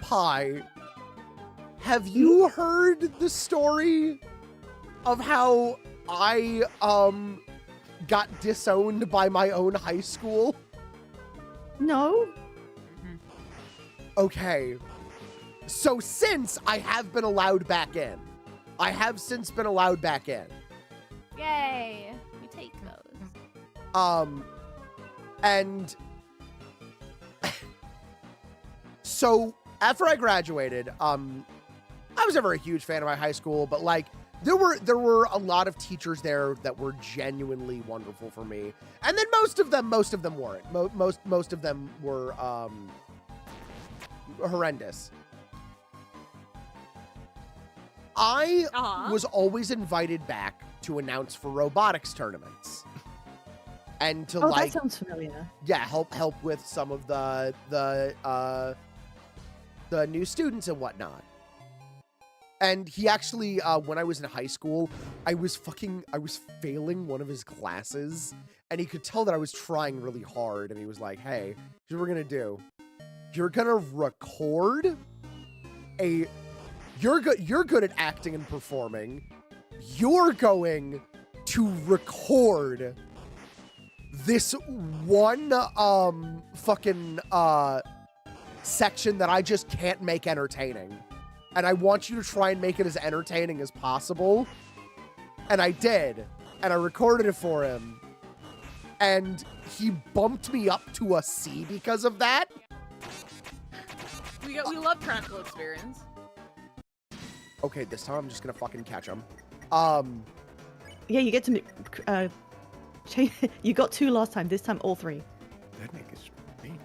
Pie, have you heard the story of how I got disowned by my own high school? No. Okay. So since I have been allowed back in, I have since been allowed back in. Yay. We take those. And so after I graduated, I was never a huge fan of my high school, but like there were a lot of teachers there that were genuinely wonderful for me. And then most of them weren't. Most of them were horrendous. I was always invited back to announce for robotics tournaments. And to that sounds familiar. Yeah, help with some of the new students and whatnot. And he actually, when I was in high school, I was failing one of his classes, and he could tell that I was trying really hard. And he was like, "Hey, here's what we're gonna do. You're gonna record a. You're good at acting and performing. You're going to record this one fucking section that I just can't make entertaining. And I want you to try and make it as entertaining as possible." And I did. And I recorded it for him. And he bumped me up to a C because of that. We love practical experience. Okay, this time I'm just gonna fucking catch him. Yeah, you get to you got 2 last time. This time, all 3. That nigga's mean.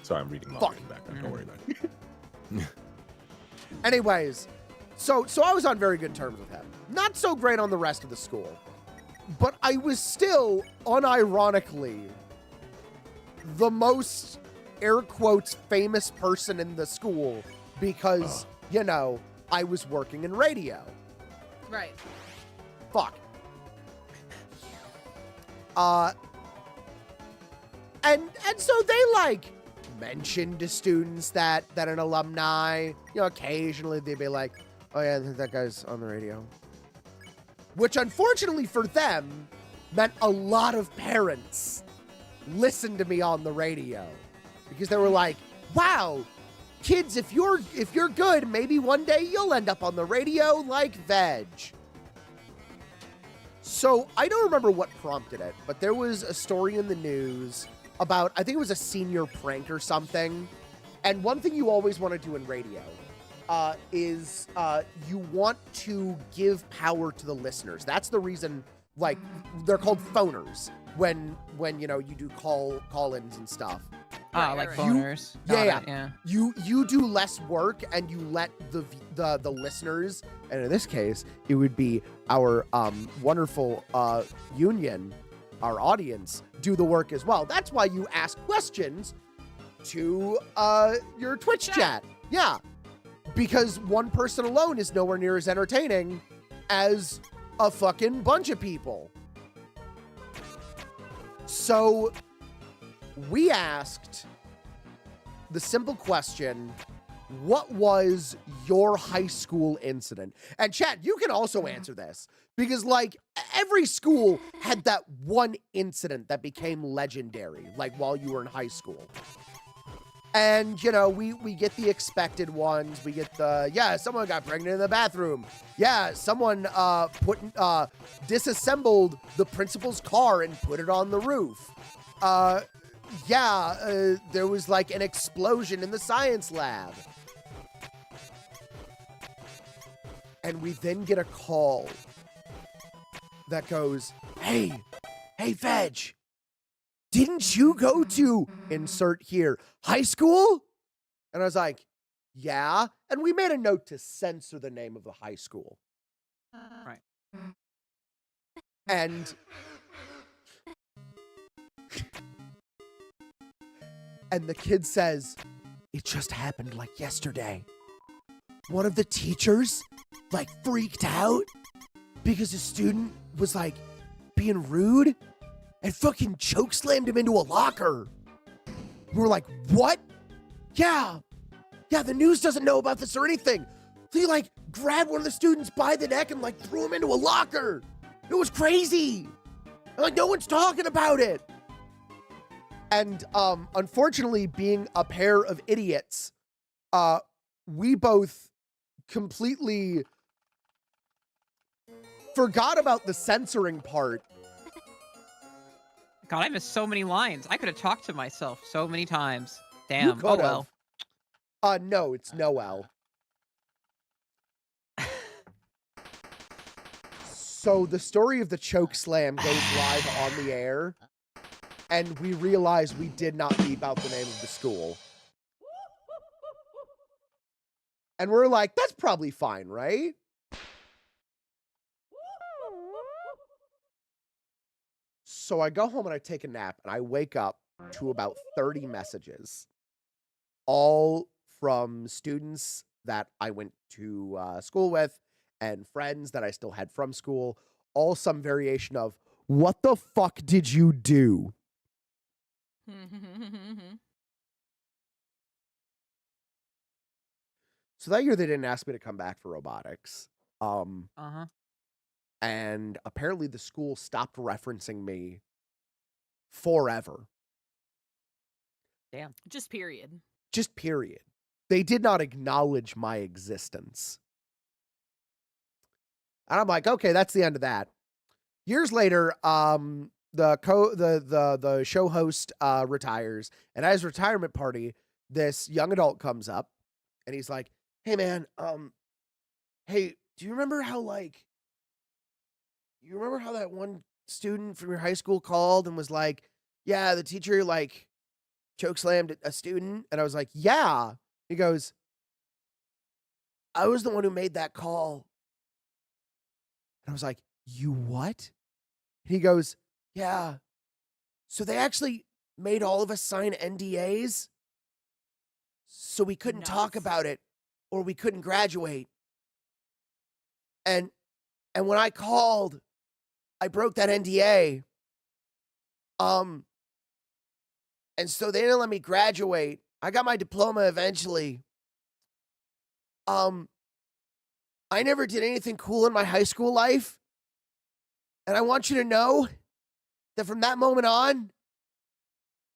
Sorry, I'm reading my background. Don't worry about it. Anyways, so I was on very good terms with him. Not so great on the rest of the school. But I was still, unironically, the most, air quotes, famous person in the school because, you know, I was working in radio. Right. Fuck. And so they, like, mentioned to students that an alumni, you know, occasionally they'd be like, "Oh yeah, that guy's on the radio." Which, unfortunately for them, meant a lot of parents listened to me on the radio. Because they were like, "Wow, kids, if you're good, maybe one day you'll end up on the radio like Veg." So I don't remember what prompted it, but there was a story in the news about, I think it was a senior prank or something. And one thing you always want to do in radio is you want to give power to the listeners. That's the reason, like, they're called phoners when you know, you do call-ins and stuff. Like phoners. Yeah. You do less work and you let the listeners, and in this case, it would be our wonderful union, our audience, do the work as well. That's why you ask questions to your Twitch chat. Yeah. Because one person alone is nowhere near as entertaining as a fucking bunch of people. So we asked the simple question, what was your high school incident? And chat, you can also answer this because, like, every school had that one incident that became legendary, like while you were in high school. And, you know, we get the expected ones. We get the, yeah, someone got pregnant in the bathroom. Yeah, someone disassembled the principal's car and put it on the roof. There was like an explosion in the science lab. And we then get a call that goes, hey, Veg, didn't you go to, insert here, high school? And I was like, yeah. And we made a note to censor the name of the high school. Right. And the kid says, it just happened like yesterday. One of the teachers, like, freaked out because a student was, like, being rude and fucking chokeslammed him into a locker. We were like, what? Yeah. yeah, the news doesn't know about this or anything. So he like grabbed one of the students by the neck and like threw him into a locker. It was crazy. And, like, no one's talking about it. And unfortunately, being a pair of idiots, we both completely forgot about the censoring part. God, I missed so many lines. I could have talked to myself so many times. You Damn. Oh could've. well. No, it's Noel. So the story of the choke slam goes live on the air, and we realize we did not beep out the name of the school. And we're like, that's probably fine, right? So I go home and I take a nap, and I wake up to about 30 messages, all from students that I went to school with and friends that I still had from school, all some variation of, what the fuck did you do? So that year they didn't ask me to come back for robotics. And apparently the school stopped referencing me forever. Damn. Just period. Just period. They did not acknowledge my existence. And I'm like, okay, that's the end of that. Years later, the show host retires, and at his retirement party, this young adult comes up, and he's like, "Hey man, hey, do you remember how that one student from your high school called and was like, yeah, the teacher like chokeslammed a student?" And I was like, "Yeah." He goes, "I was the one who made that call." And I was like, "You what?" And he goes, "Yeah. So they actually made all of us sign NDAs so we couldn't talk about it or we couldn't graduate. And when I called, I broke that NDA. And so they didn't let me graduate. I got my diploma eventually. I never did anything cool in my high school life. And I want you to know that from that moment on,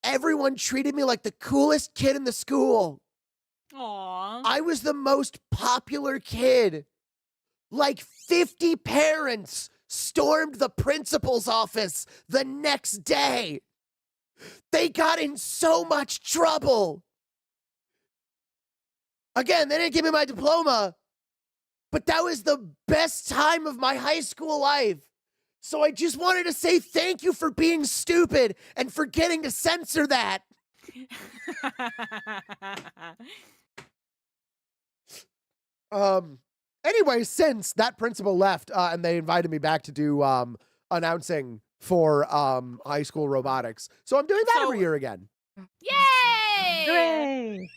everyone treated me like the coolest kid in the school. Aww. I was the most popular kid. Like 50 parents stormed the principal's office the next day. They got in so much trouble. Again, they didn't give me my diploma, but that was the best time of my high school life. So I just wanted to say thank you for being stupid and forgetting to censor that. Anyway, since that principal left and they invited me back to do announcing for high school robotics. So I'm doing that every year again. Yay! Hooray!